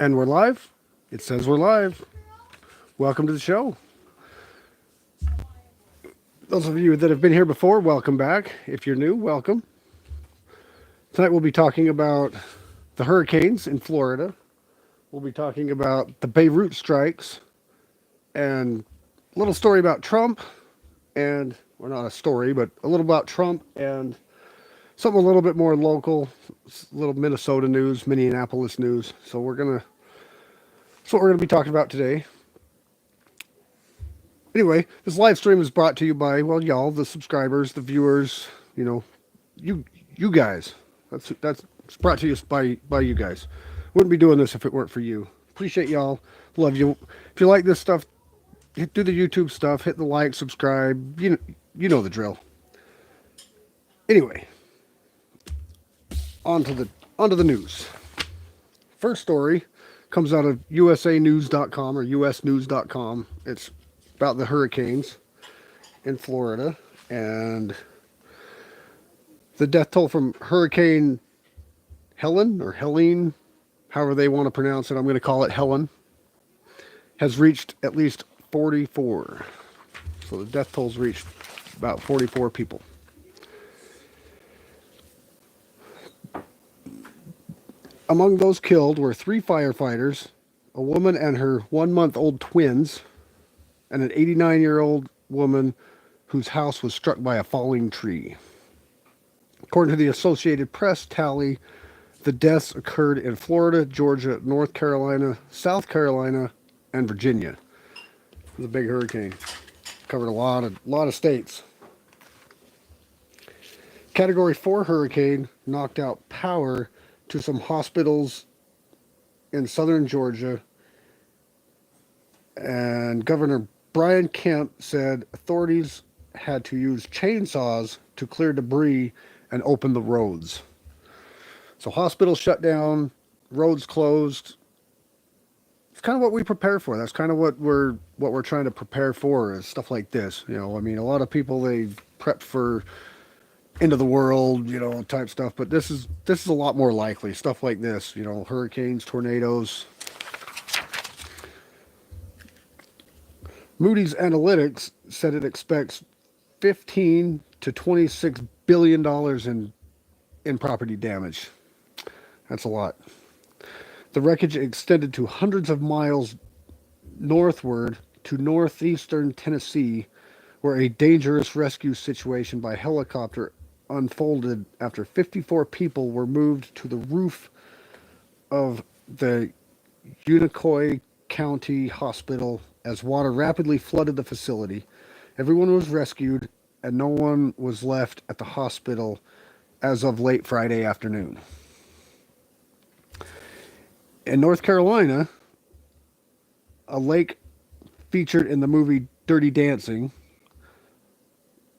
And we're live. It says we're live. Welcome to the show. Those of you that have been here before, welcome back. If you're new, welcome. Tonight we'll be talking about the hurricanes in Florida. We'll be talking about the Beirut strikes and a little story about Trump and, well, not a story, but a little about Trump and something a little bit more local, a little Minnesota news, Minneapolis news. That's what we're gonna be talking about today. Anyway, this live stream is brought to you by, well, y'all, the subscribers, the viewers, you you guys. That's it's brought to you by you guys. Wouldn't be doing this if it weren't for you. Appreciate y'all. Love you. If you like this stuff, do the YouTube stuff, hit the like, subscribe. You know the drill. Anyway, on to the news. First story comes out of usanews.com or usnews.com. It's about the hurricanes in Florida, and the death toll from Hurricane Helene or Helene, however they want to pronounce it, I'm going to call it Helen, has reached at least 44. So the death toll's reached about 44 people. Among those killed were 3 firefighters, a woman and her 1-month-old twins, and an 89-year-old woman whose house was struck by a falling tree. According to the Associated Press tally, the deaths occurred in Florida, Georgia, North Carolina, South Carolina, and Virginia. It was a big hurricane. Covered a lot of states. Category 4 hurricane knocked out power to some hospitals in southern Georgia, and Governor Brian Kemp said authorities had to use chainsaws to clear debris and open the roads. So hospitals shut down, roads closed. It's kind of what we prepare for. That's kind of what we're trying to prepare for, is stuff like this. I mean, a lot of people, they prep for end of the world, type stuff, but this is a lot more likely. Stuff like this, hurricanes, tornadoes. Moody's Analytics said it expects 15 to 26 billion dollars in property damage. That's a lot. The wreckage extended to hundreds of miles northward to northeastern Tennessee, where a dangerous rescue situation by helicopter unfolded after 54 people were moved to the roof of the Unicoi County Hospital as water rapidly flooded the facility. Everyone was rescued, and no one was left at the hospital as of late Friday afternoon. In North Carolina, a lake featured in the movie Dirty Dancing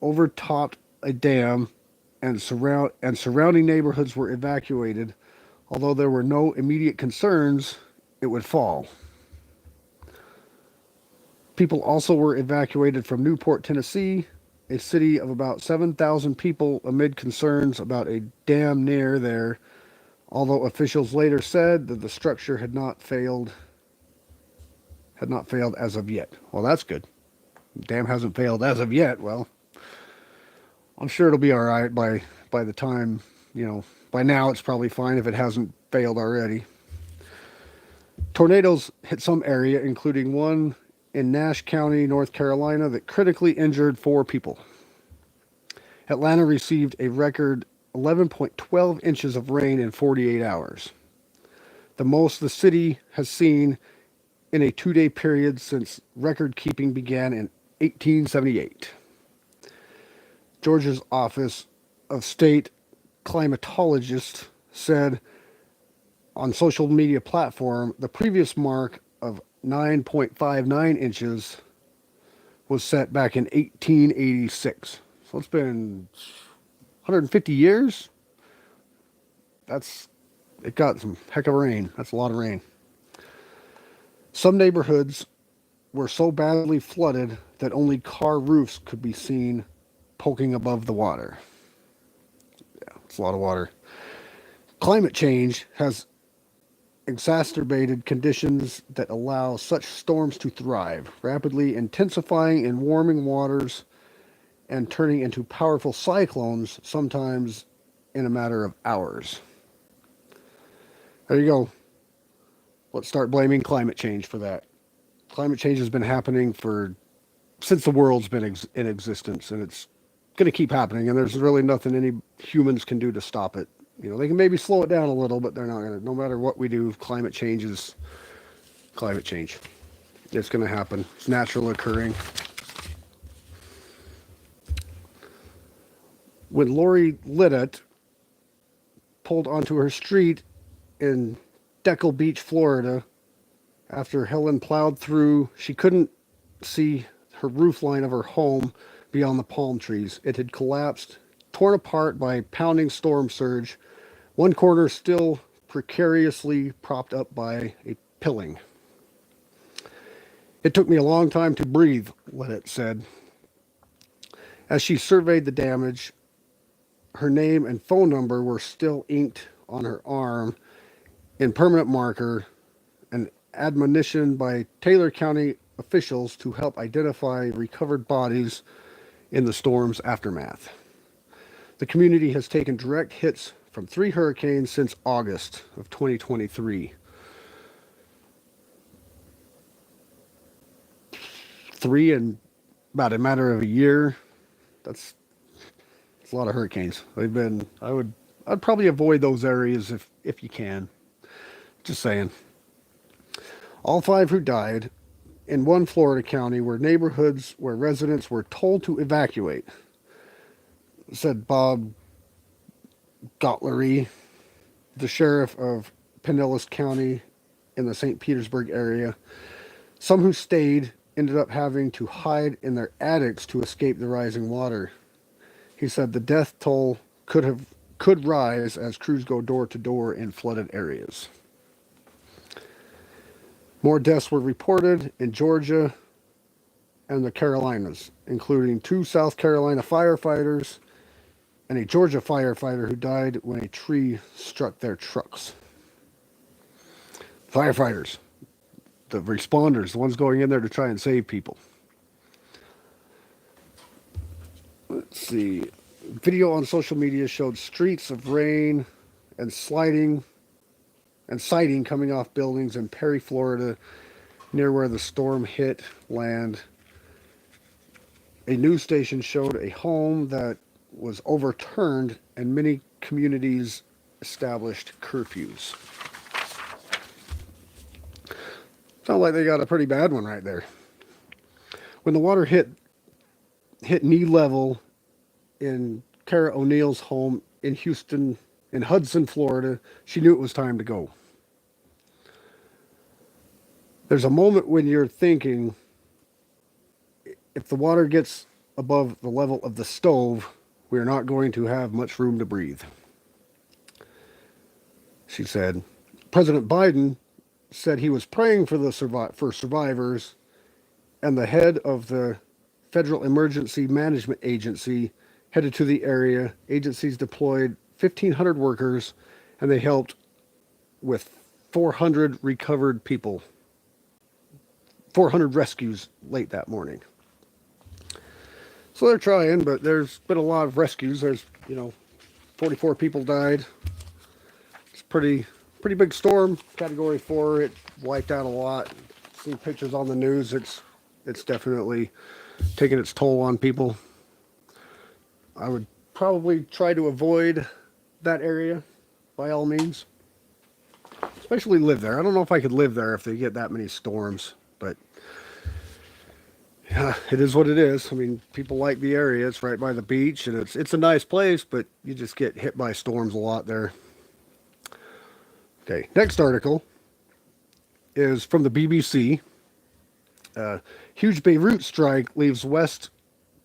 overtopped a dam, and surrounding neighborhoods were evacuated. Although there were no immediate concerns it would fall. People also were evacuated from Newport, Tennessee, a city of about 7,000 people, amid concerns about a dam near there, although officials later said that the structure had not failed as of yet. Well, that's good. The dam hasn't failed as of yet. Well, I'm sure it'll be all right by the time, by now it's probably fine if it hasn't failed already. Tornadoes hit some area, including one in Nash County, North Carolina, that critically injured 4 people. Atlanta received a record 11.12 inches of rain in 48 hours, the most the city has seen in a 2-day period since record keeping began in 1878. Georgia's Office of State Climatologist said on social media platform the previous mark of 9.59 inches was set back in 1886. So it's been 150 years. It got some heck of rain. That's a lot of rain. Some neighborhoods were so badly flooded that only car roofs could be seen poking above the water. Yeah, it's a lot of water. Climate change has exacerbated conditions that allow such storms to thrive, rapidly intensifying in warming waters and turning into powerful cyclones, sometimes in a matter of hours. There you go. Let's start blaming climate change for that. Climate change has been happening for since the world's been in existence, and it's going to keep happening. And there's really nothing any humans can do to stop it. You know, they can maybe slow it down a little, but they're not going to. No matter what we do, climate change is climate change. It's going to happen. It's natural occurring. When Lori Lidditt pulled onto her street in Deckle Beach, Florida, after Helen plowed through, she couldn't see her roof line of her home beyond the palm trees. It had collapsed, torn apart by pounding storm surge, one corner still precariously propped up by a pilling. It took me a long time to breathe, Lidditt said. As she surveyed the damage, her name and phone number were still inked on her arm in permanent marker, an admonition by Taylor County officials to help identify recovered bodies in the storm's aftermath. The community has taken direct hits from 3 hurricanes since August of 2023. 3 in about a matter of a year. That's a lot of hurricanes. They've been. I'd probably avoid those areas if you can. Just saying. All 5 who died in one Florida county were neighborhoods where residents were told to evacuate, said Bob Gotlery, the sheriff of Pinellas County in the St. Petersburg area. Some who stayed ended up having to hide in their attics to escape the rising water. He said the death toll could rise as crews go door to door in flooded areas. More deaths were reported in Georgia and the Carolinas, including 2 South Carolina firefighters and a Georgia firefighter who died when a tree struck their trucks. Firefighters, the responders, the ones going in there to try and save people. Let's see. Video on social media showed streaks of rain and siding coming off buildings in Perry, Florida, near where the storm hit land. A news station showed a home that was overturned and many communities established curfews. Sounds like they got a pretty bad one right there. When the water hit knee level in Kara O'Neill's home in Hudson, Florida, she knew it was time to go. There's a moment when you're thinking, if the water gets above the level of the stove, we're not going to have much room to breathe. She said. President Biden said he was praying for survivors, and the head of the Federal Emergency Management Agency headed to the area. Agencies deployed 1,500 workers, and they helped with 400 recovered people. 400 rescues late that morning. So they're trying, but there's been a lot of rescues. There's, 44 people died. It's pretty big storm. Category 4. It wiped out a lot. Seen pictures on the news. It's definitely taking its toll on people. I would probably try to avoid that area by all means. Especially live there. I don't know if I could live there if they get that many storms, but yeah, it is what it is. I mean, people like the area. It's right by the beach, and it's a nice place, but you just get hit by storms a lot there. Okay, next article is from the BBC. Huge Beirut strike leaves West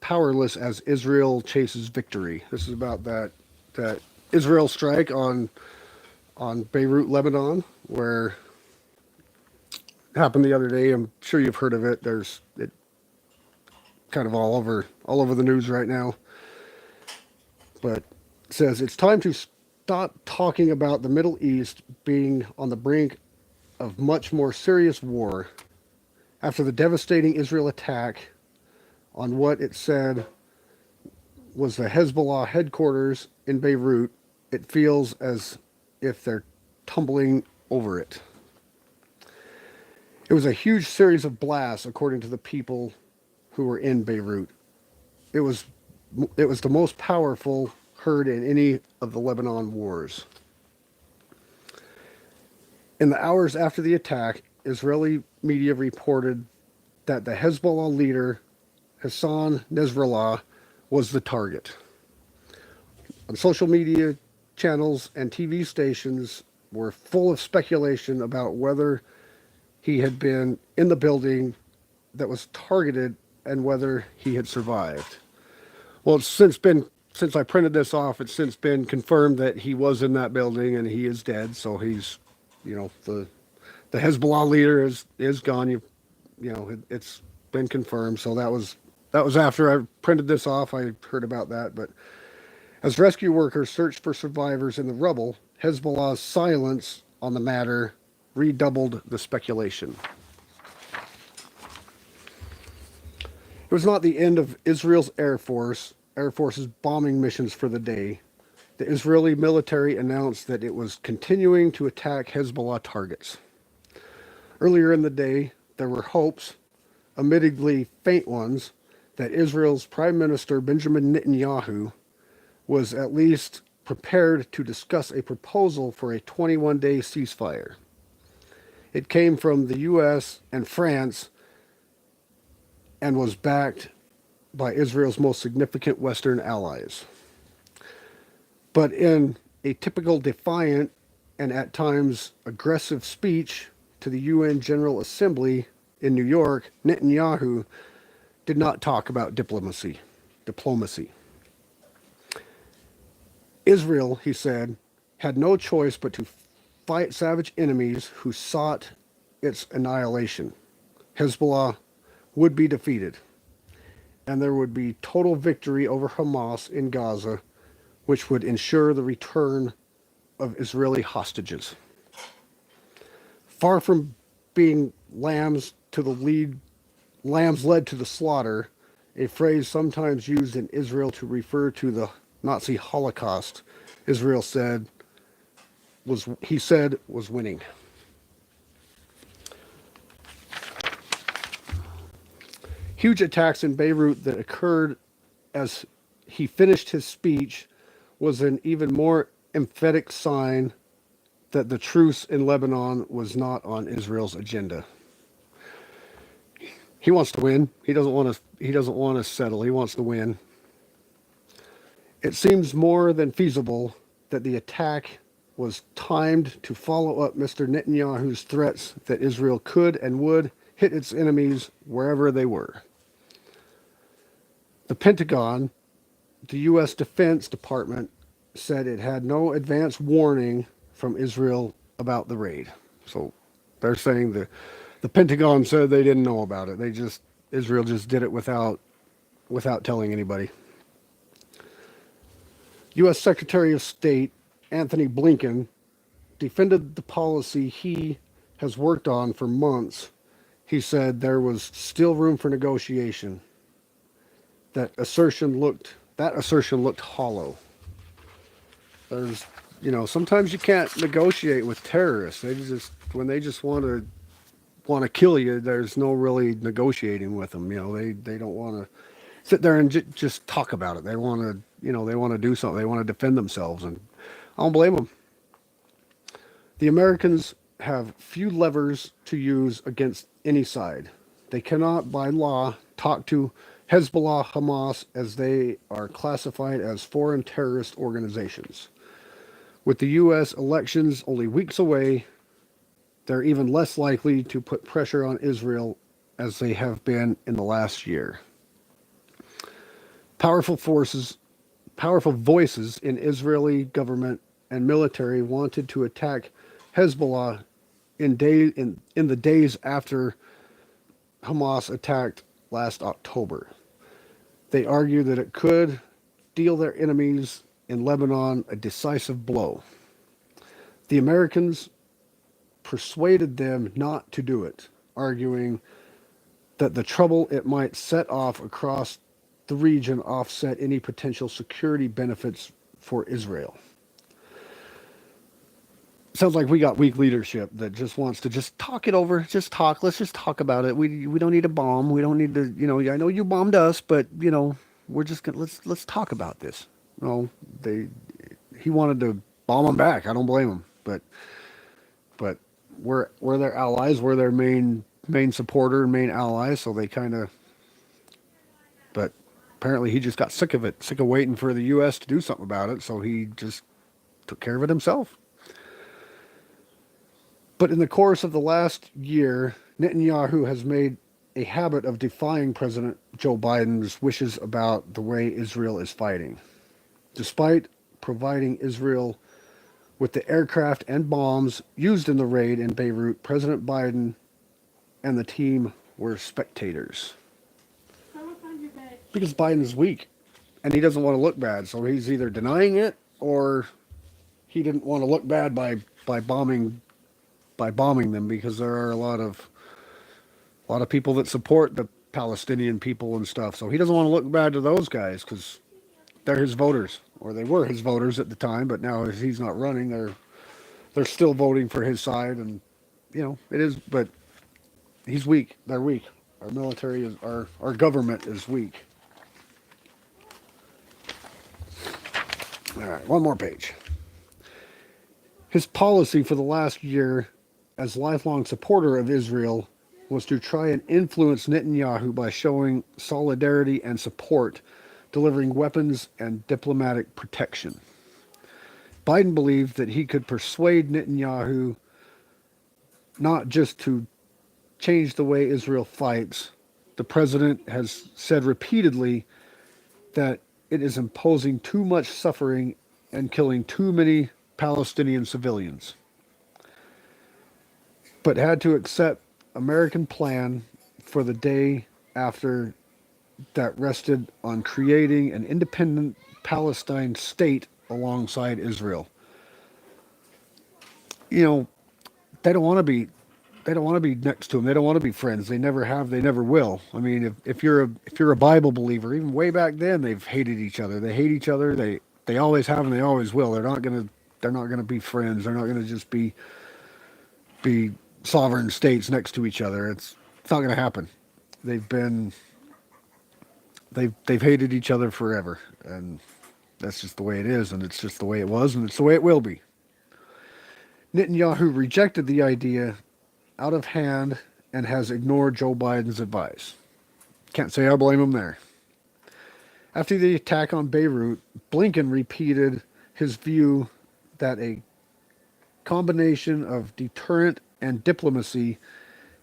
powerless as Israel chases victory. This is about that Israel strike on Beirut, Lebanon, where it happened the other day. I'm sure you've heard of it. It kind of all over the news right now. But it says it's time to stop talking about the Middle East being on the brink of much more serious war. After the devastating Israel attack on what it said was the Hezbollah headquarters in Beirut, it feels as if they're tumbling over it. It was a huge series of blasts, according to the people who were in Beirut. It was the most powerful heard in any of the Lebanon wars. In the hours after the attack, Israeli media reported that the Hezbollah leader, Hassan Nasrallah, was the target. On social media channels and TV stations were full of speculation about whether he had been in the building that was targeted and whether he had survived. Well, since I printed this off, it's since been confirmed that he was in that building and he is dead. So he's, the Hezbollah leader is gone. It's been confirmed. So that was after I printed this off. I heard about that. But as rescue workers searched for survivors in the rubble, Hezbollah's silence on the matter redoubled the speculation. It was not the end of Israel's Air Force's bombing missions for the day. The Israeli military announced that it was continuing to attack Hezbollah targets. Earlier in the day, there were hopes, admittedly faint ones, that Israel's Prime Minister Benjamin Netanyahu was at least prepared to discuss a proposal for a 21-day ceasefire. It came from the U.S. and France and was backed by Israel's most significant Western allies. But in a typical defiant and at times aggressive speech to the UN General Assembly in New York, Netanyahu did not talk about diplomacy. Israel, he said, had no choice but to fight savage enemies who sought its annihilation. Hezbollah would be defeated, and there would be total victory over Hamas in Gaza, which would ensure the return of Israeli hostages. Far from being lambs led to the slaughter, a phrase sometimes used in Israel to refer to the Nazi Holocaust, Israel said was winning. Huge attacks in Beirut that occurred as he finished his speech was an even more emphatic sign that the truce in Lebanon was not on Israel's agenda. He wants to win. He doesn't want to settle. He wants to win. It seems more than feasible that the attack was timed to follow up Mr. Netanyahu's threats that Israel could and would hit its enemies wherever they were. The Pentagon, the U.S. Defense Department, said it had no advance warning from Israel about the raid. So they're saying the Pentagon said they didn't know about it. Israel just did it without telling anybody. U.S. Secretary of State Anthony Blinken defended the policy he has worked on for months. He said there was still room for negotiation. That assertion looked hollow. Sometimes you can't negotiate with terrorists. When they just want to kill you, there's no really negotiating with them. They don't want to sit there and just talk about it. They want to do something. They want to defend themselves, and I don't blame them. The Americans have few levers to use against any side. They cannot, by law, talk to Hezbollah, Hamas, as they are classified as foreign terrorist organizations. With the U.S. elections only weeks away, they're even less likely to put pressure on Israel as they have been in the last year. Powerful voices in Israeli government and military wanted to attack Hezbollah in the days after Hamas attacked last October. They argue that it could deal their enemies in Lebanon a decisive blow. The Americans persuaded them not to do it, arguing that the trouble it might set off across the region offset any potential security benefits for Israel. Sounds like we got weak leadership that just wants to just talk it over, just talk. Let's just talk about it. We don't need a bomb. We don't need to, I know you bombed us, but we're just gonna let's talk about this. No, he wanted to bomb them back. I don't blame him, but we're their allies. We're their main supporter, main ally. So they kind of, but apparently he just got sick of it, sick of waiting for the U.S. to do something about it. So he just took care of it himself. But in the course of the last year, Netanyahu has made a habit of defying President Joe Biden's wishes about the way Israel is fighting. Despite providing Israel with the aircraft and bombs used in the raid in Beirut, President Biden and the team were spectators. Because Biden's weak, and he doesn't want to look bad, so he's either denying it or he didn't want to look bad by bombing them, because there are a lot of people that support the Palestinian people and stuff. So he doesn't want to look bad to those guys because they're his voters, or they were his voters at the time. But now as he's not running, they're still voting for his side, and it is. But he's weak. They're weak. Our military is our government is weak. All right, one more page. His policy for the last year, as lifelong supporter of Israel, was to try and influence Netanyahu by showing solidarity and support, delivering weapons and diplomatic protection. Biden believed that he could persuade Netanyahu not just to change the way Israel fights. The president has said repeatedly that it is imposing too much suffering and killing too many Palestinian civilians, but had to accept American plan for the day after that rested on creating an independent Palestine state alongside Israel. They don't want to be next to him. They don't want to be friends. They never have. They never will. I mean, if you're a Bible believer, even way back then, they've hated each other. They hate each other. They always have and they always will. They're not gonna be friends. They're not gonna just be sovereign states next to each other. It's not gonna happen. They've hated each other forever, and that's just the way it is, and it's just the way it was, and it's the way it will be. Netanyahu rejected the idea out of hand and has ignored Joe Biden's advice. Can't say I blame him there. After the attack on Beirut, Blinken repeated his view that a combination of deterrent and diplomacy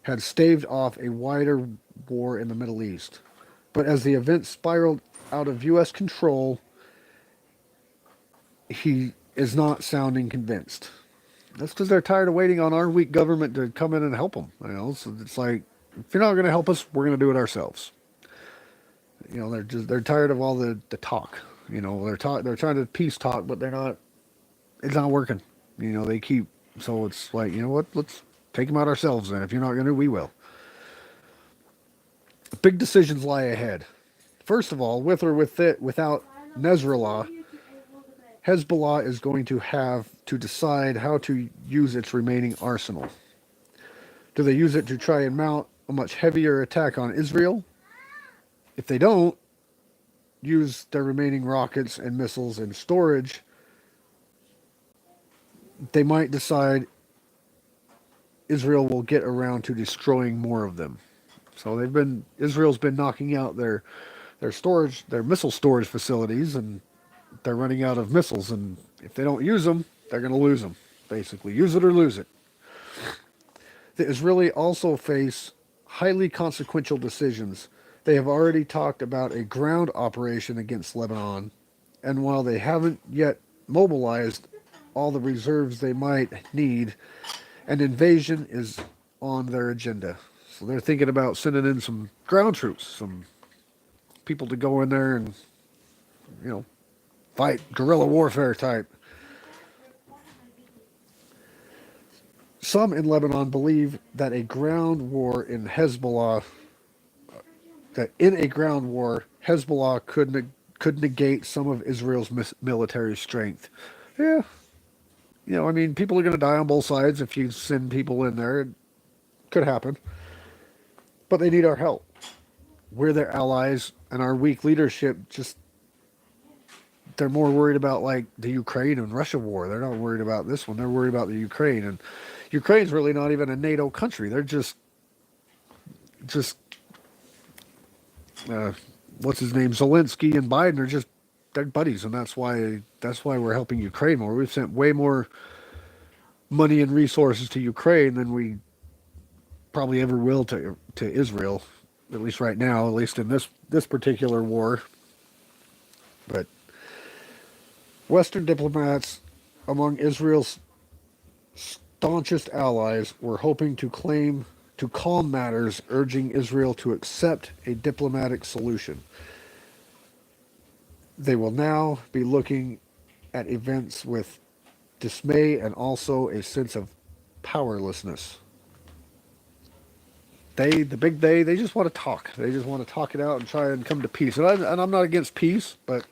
had staved off a wider war in the Middle East. But as the events spiraled out of U.S. control, he is not sounding convinced. That's because they're tired of waiting on our weak government to come in and help them. So it's like, if you're not going to help us, we're going to do it ourselves. They're tired of all the talk. They're trying to peace talk, but they're not. It's not working. They keep. So it's like, what? Let's take them out ourselves then. If you're not going to, we will. Big decisions lie ahead. First of all, with or without Nasrallah, Hezbollah is going to have to decide how to use its remaining arsenal. Do they use it to try and mount a much heavier attack on Israel? If they don't use their remaining rockets and missiles in storage, they might decide Israel will get around to destroying more of them. So Israel's been knocking out their missile storage facilities, and they're running out of missiles, and if they don't use them, they're going to lose them, basically. Use it or lose it. The Israeli also face highly consequential decisions. They have already talked about a ground operation against Lebanon, and while they haven't yet mobilized all the reserves they might need, an invasion is on their agenda. So they're thinking about sending in some ground troops, some people to go in there and, fight guerrilla warfare type. Some in Lebanon believe that a ground war in Hezbollah, that in a ground war, Hezbollah could negate some of Israel's military strength. Yeah, I mean, people are going to die on both sides if you send people in there. It could happen, but they need our help. We're their allies, and our weak leadership just they're more worried about like the Ukraine and Russia war. They're not worried about this one. They're worried about the Ukraine, and Ukraine's really not even a NATO country. They're just uh, what's his name, Zelensky and Biden are just they're buddies, and that's why we're helping Ukraine more. We've sent way more money and resources to Ukraine than we probably ever will to Israel, at least right now, at least in this particular war. But Western diplomats among Israel's staunchest allies were hoping to calm matters, urging Israel to accept a diplomatic solution. They will now be looking at events with dismay and also a sense of powerlessness. The big they just want to talk. They just want to talk it out and try and come to peace. And I'm not against peace, but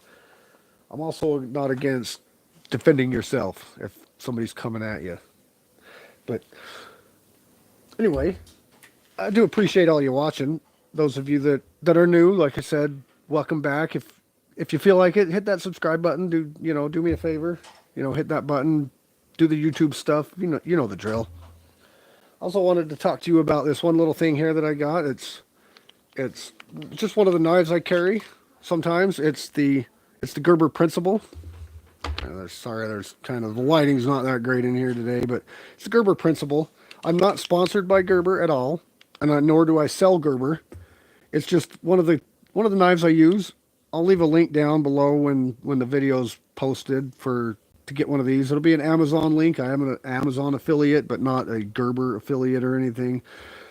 I'm also not against defending yourself if somebody's coming at you. But anyway, I do appreciate all you watching. Those of you that are new, like I said, welcome back. If you feel like it, hit that subscribe button. Do me a favor. Hit that button. Do the YouTube stuff. You know the drill. Also wanted to talk to you about this one little thing here that I got. It's just one of the knives I carry. Sometimes it's the Gerber Principle. Sorry, there's kind of the lighting's not that great in here today, but it's the Gerber Principle. I'm not sponsored by Gerber at all, and nor do I sell Gerber. It's just one of the knives I use. I'll leave a link down below when the video's posted to get one of these. It'll be an Amazon link. I am an Amazon affiliate, but not a Gerber affiliate or anything.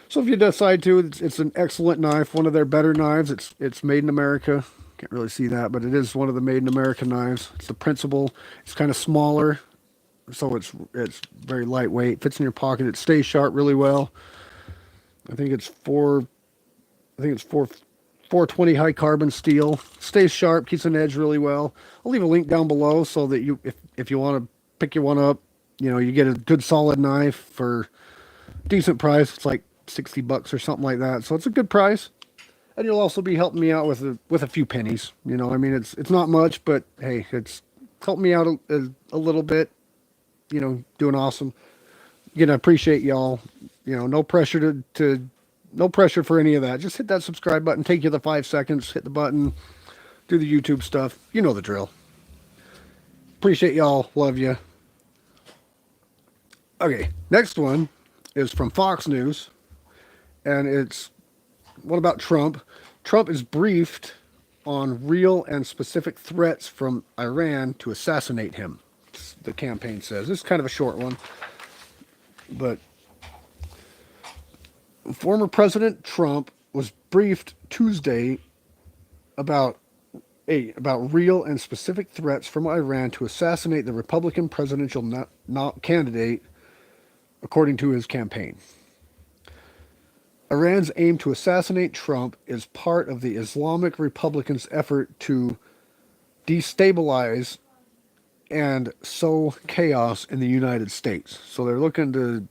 So if you decide to, it's an excellent knife, one of their better knives. It's made in America. Can't really see that, but it is one of the made in America knives. It's the Principle. It's kind of smaller, so it's very lightweight. Fits in your pocket. It stays sharp really well. I think it's 420 high carbon steel. Stays sharp, keeps an edge really well. I'll leave a link down below so that if you want to pick your one up, you get a good solid knife for a decent price. It's like $60 or something like that. So it's a good price. And you'll also be helping me out with a few pennies. I mean, it's not much, but hey, it's helped me out a little bit. Doing awesome. Again, I appreciate y'all. No pressure no pressure for any of that. Just hit that subscribe button. Take you the 5 seconds. Hit the button. Do the YouTube stuff. You know the drill. Appreciate y'all. Love you. Okay, next one is from Fox News, and it's one about Trump. Trump is briefed on real and specific threats from Iran to assassinate him, the campaign says. This is kind of a short one, but former President Trump was briefed Tuesday about real and specific threats from Iran to assassinate the Republican presidential candidate, according to his campaign. Iran's aim to assassinate Trump is part of the Islamic Republicans' effort to destabilize and sow chaos in the United States. So they're looking to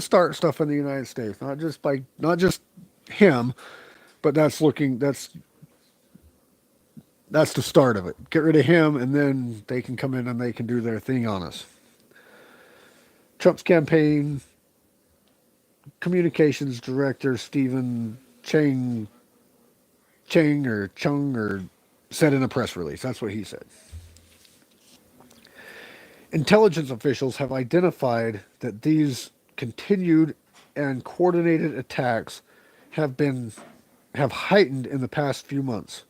start stuff in the United States, not just him, but that's the start of it. Get rid of him, and then they can come in and they can do their thing on us. Trump's campaign communications director Stephen Chung said in a press release. That's what he said. Intelligence officials have identified that these continued and coordinated attacks have heightened in the past few months,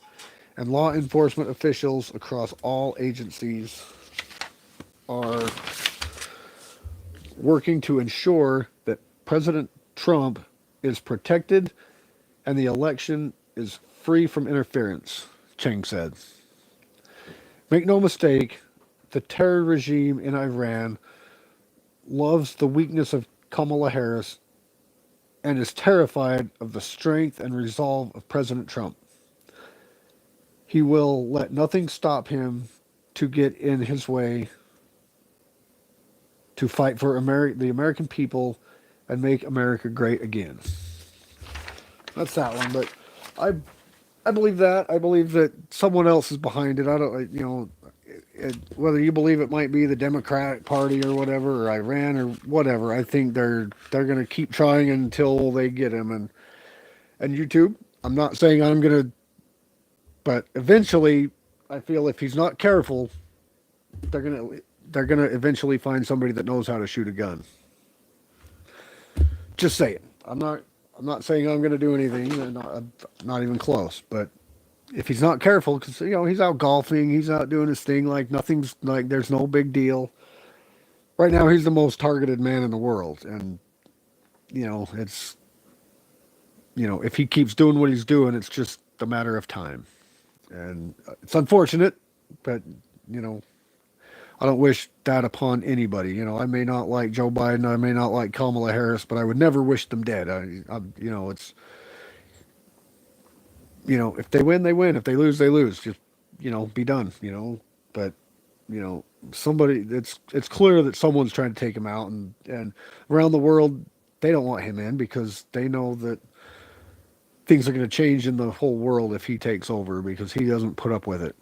and law enforcement officials across all agencies are working to ensure that President Trump is protected and the election is free from interference, Chang said. Make no mistake, the terror regime in Iran loves the weakness of Kamala Harris and is terrified of the strength and resolve of President Trump. He will let nothing stop him to get in his way to fight for the American people and make America great again. That's that one, but I I believe that. I believe that someone else is behind it. I don't, whether you believe it might be the Democratic Party or whatever, or Iran or whatever. I think they're going to keep trying until they get him. And YouTube. I'm not saying I'm going to, but eventually, I feel if he's not careful, they're gonna eventually find somebody that knows how to shoot a gun. Just saying. I'm not saying I'm going to do anything. Not even close. But if he's not careful, because he's out golfing, he's out doing his thing, like nothing's like there's no big deal. Right now, he's the most targeted man in the world, and it's if he keeps doing what he's doing, it's just a matter of time. And it's unfortunate, but I don't wish that upon anybody. I may not like Joe Biden, I may not like Kamala Harris, but I would never wish them dead. It's if they win, they win. If they lose, they lose. Just be done. But somebody. It's clear that someone's trying to take him out, and around the world, they don't want him in because they know that things are going to change in the whole world if he takes over, because he doesn't put up with it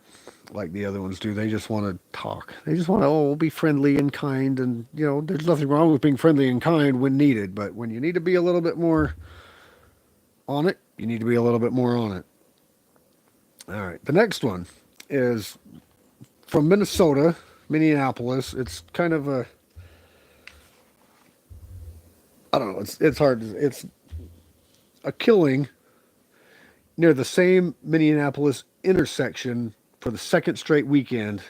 like the other ones do. They just want to talk. They just want to, we'll be friendly and kind. And, there's nothing wrong with being friendly and kind when needed. But when you need to be a little bit more on it, you need to be a little bit more on it. All right. The next one is from Minnesota, Minneapolis. It's kind of I don't know. It's hard. It's a killing near the same Minneapolis intersection for the second straight weekend.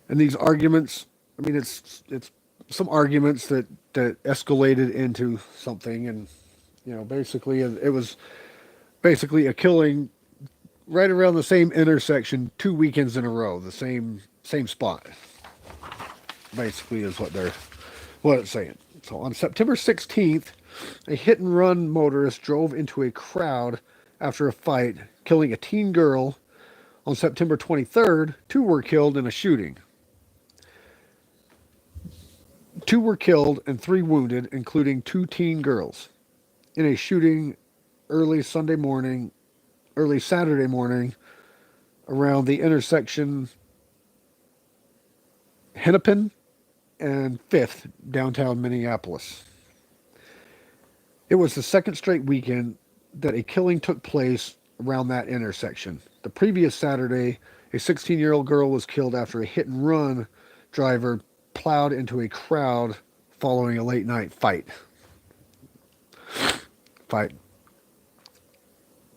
And these arguments, it's some arguments that escalated into something, and basically it was basically a killing right around the same intersection 2 weekends in a row, the same spot. Basically is what it's saying. So on September 16th, a hit-and-run motorist drove into a crowd after a fight, killing a teen girl. On September 23rd, 2 were killed in a shooting. 2 were killed and 3 wounded, including 2 teen girls, in a shooting early Saturday morning, around the intersection Hennepin and 5th, downtown Minneapolis. It was the second straight weekend that a killing took place around that intersection. The previous Saturday, a 16-year-old girl was killed after a hit-and-run driver plowed into a crowd following a late-night fight. They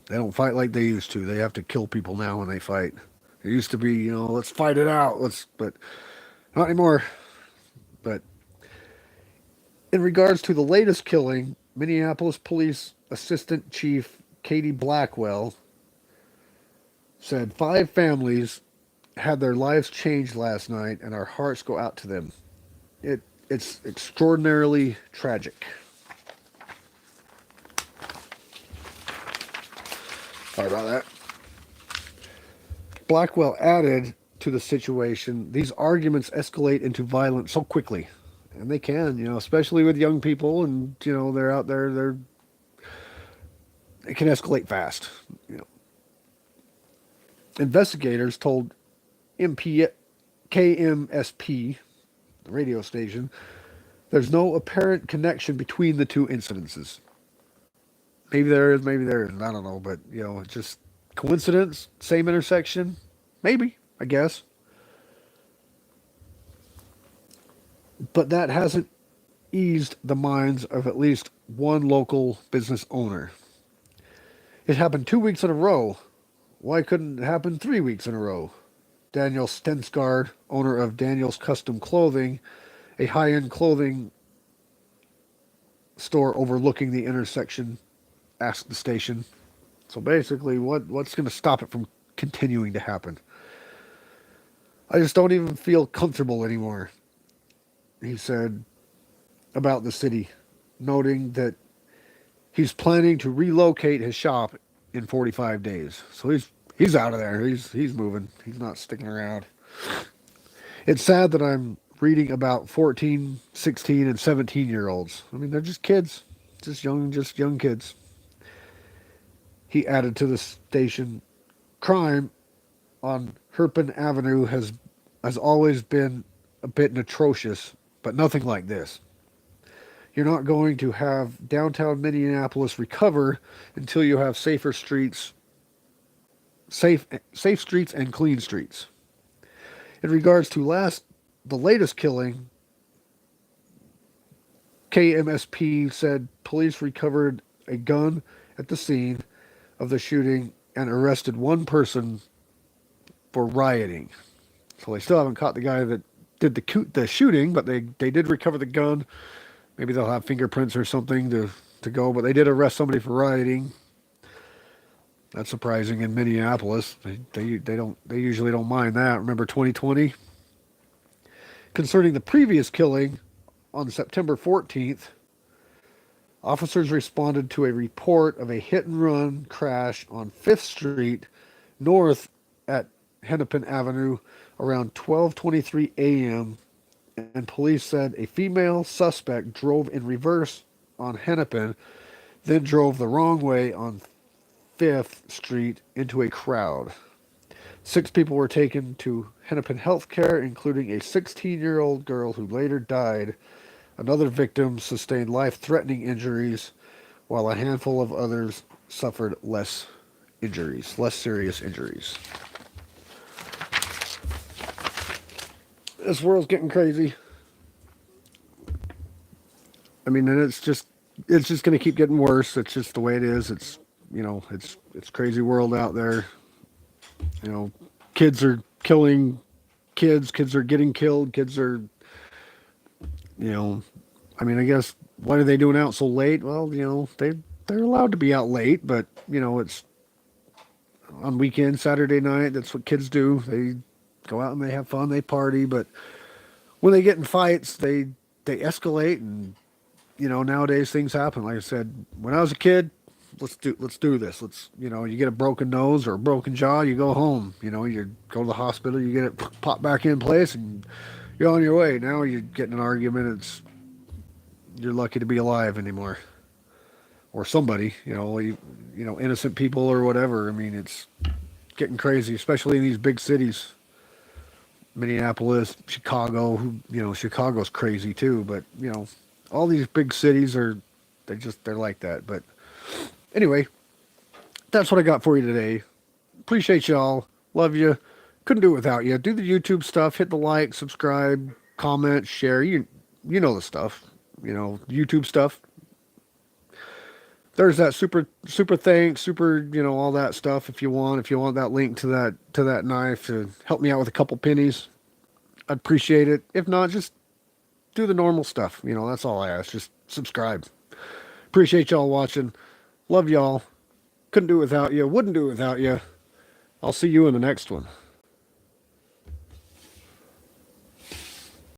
don't fight like they used to. They have to kill people now when they fight. It used to be, let's fight it out. But not anymore. But in regards to the latest killing, Minneapolis Police Assistant Chief Katie Blackwell said 5 families had their lives changed last night, and our hearts go out to them. It's extraordinarily tragic. Sorry about that. Blackwell added to the situation, these arguments escalate into violence so quickly. And they can, especially with young people, and, they're out there, it can escalate fast. Investigators told KMSP, the radio station, there's no apparent connection between the 2 incidences. Maybe there is, maybe there isn't. I don't know, but it's just coincidence, same intersection, maybe, I guess. But that hasn't eased the minds of at least one local business owner. It happened 2 weeks in a row. Why couldn't it happen 3 weeks in a row? Daniel Stensgaard, owner of Daniel's Custom Clothing, a high-end clothing store overlooking the intersection, asked the station. So basically, what's going to stop it from continuing to happen? I just don't even feel comfortable anymore. He said, about the city, noting that he's planning to relocate his shop in 45 days. So he's out of there. He's moving. He's not sticking around. It's sad that I'm reading about 14, 16, and 17-year-olds. I mean, they're just kids, just young kids. He added to the station, crime on Herpin Avenue has always been a bit atrocious, but nothing like this. You're not going to have downtown Minneapolis recover until you have safe streets and clean streets. In regards to the latest killing, KMSP said police recovered a gun at the scene of the shooting and arrested one person for rioting. So they still haven't caught the guy that did the shooting, but they did recover the gun. Maybe they'll have fingerprints or something to go, but they did arrest somebody for rioting. That's surprising in Minneapolis. They usually don't mind that. Remember 2020? Concerning the previous killing on September 14th, officers responded to a report of a hit-and-run crash on 5th Street north at Hennepin Avenue around 12:23 a.m., and police said a female suspect drove in reverse on Hennepin, then drove the wrong way on 5th Street into a crowd. 6 people were taken to Hennepin Healthcare, including a 16-year-old girl who later died. Another victim sustained life-threatening injuries, while a handful of others suffered less serious injuries. This world's getting crazy. I mean, and it's just going to keep getting worse. It's just the way it is. It's crazy world out there. Kids are killing kids. Kids are getting killed. Kids are, I mean, I guess, what are they doing out so late? Well, they're allowed to be out late, but, it's on weekends, Saturday night. That's what kids do. They go out and they have fun. They party. But when they get in fights, they escalate. And, nowadays things happen. Like I said, when I was a kid, let's do this. You get a broken nose or a broken jaw, you go home. You go to the hospital, you get it popped back in place, and you're on your way. Now you get in an argument, you're lucky to be alive anymore, or somebody. Innocent people or whatever. I mean, it's getting crazy, especially in these big cities. Minneapolis, Chicago. Chicago's crazy too. But all these big cities they're like that. But anyway, that's what I got for you today. Appreciate y'all. Love you. Couldn't do it without you. Do the YouTube stuff. Hit the like, subscribe, comment, share. You know the stuff. YouTube stuff. There's that super thanks, all that stuff. If you want that link to that knife to help me out with a couple pennies, I'd appreciate it. If not, just do the normal stuff. That's all I ask. Just subscribe. Appreciate y'all watching. Love y'all. Couldn't do it without you. Wouldn't do it without you. I'll see you in the next one.